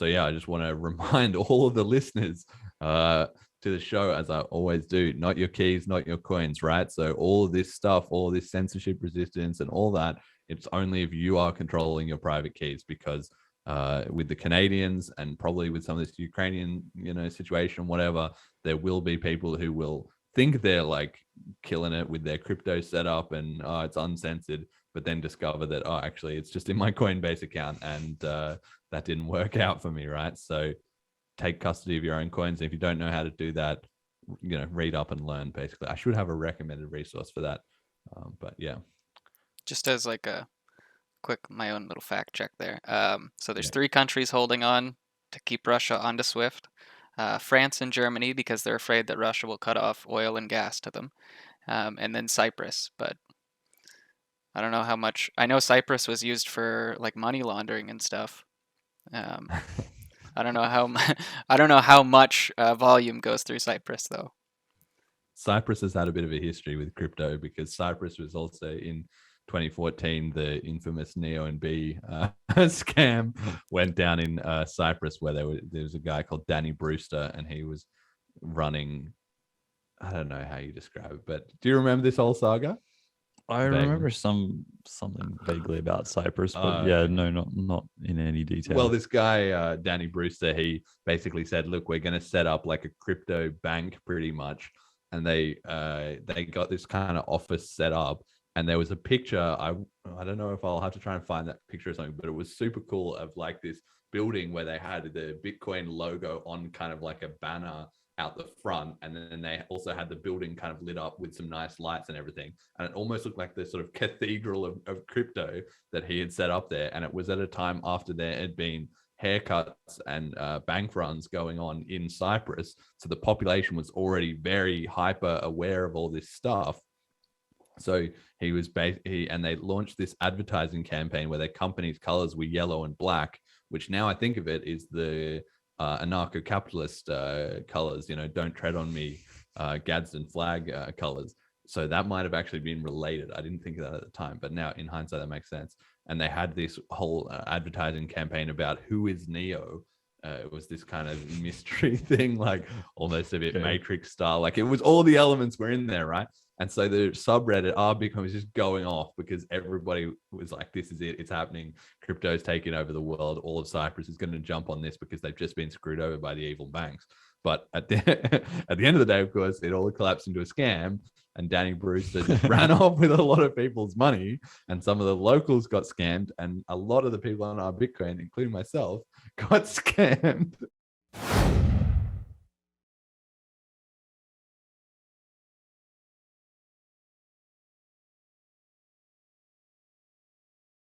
So yeah, I just want to remind all of the listeners to the show, as I always do, not your keys, not your coins, right? So all of this stuff, all this censorship resistance and all that, it's only if you are controlling your private keys, because with the Canadians and probably with some of this Ukrainian, situation, whatever, there will be people who will think they're like killing it with their crypto setup and it's uncensored, but then discover that, actually it's just in my Coinbase account, and that didn't work out for me, right? So take custody of your own coins. If you don't know how to do that, read up and learn. Basically, I should have a recommended resource for that. But yeah, Just as like a quick, my own little fact check there. So there's yeah. 3 countries holding on to keep Russia onto SWIFT. France and Germany, because they're afraid that Russia will cut off oil and gas to them. And then Cyprus, but I don't know how much. I know Cyprus was used for like money laundering and stuff. Um, I don't know how I don't know how much volume goes through Cyprus though. Cyprus has had a bit of a history with crypto, because Cyprus was also in 2014 the infamous Neo and B scam went down in Cyprus, where there was a guy called Danny Brewster, and he was running. I don't know how you describe it, but do you remember this whole saga? I Vaguely. remember something vaguely about Cyprus, but Okay. no, not in any detail. Well, this guy, Danny Brewster, he basically said, "Look, we're going to set up like a crypto bank, pretty much." And they got this kind of office set up, and there was a picture. I don't know if I'll have to try and find that picture or something, but it was super cool, of like this building where they had the Bitcoin logo on kind of like a banner out the front, and then they also had the building kind of lit up with some nice lights and everything, and it almost looked like the sort of cathedral of crypto that he had set up there. And it was at a time after there had been haircuts and bank runs going on in Cyprus, so the population was already very hyper aware of all this stuff. So he was and they launched this advertising campaign where their company's colors were yellow and black, which now I think of it is the anarcho-capitalist colors, don't tread on me, Gadsden flag colors. So that might have actually been related. I didn't think of that at the time, but now in hindsight, that makes sense. And they had this whole advertising campaign about who is Neo. It was this kind of mystery thing, like almost a bit Matrix style. Like it was all the elements were in there, right? And so the subreddit Bitcoin was just going off, because everybody was like, this is it. It's happening. Crypto's taking over the world. All of Cyprus is going to jump on this because they've just been screwed over by the evil banks. But at the end of the day, of course, it all collapsed into a scam. And Danny Brewster just ran off with a lot of people's money. And some of the locals got scammed. And a lot of the people on our Bitcoin, including myself, got scammed.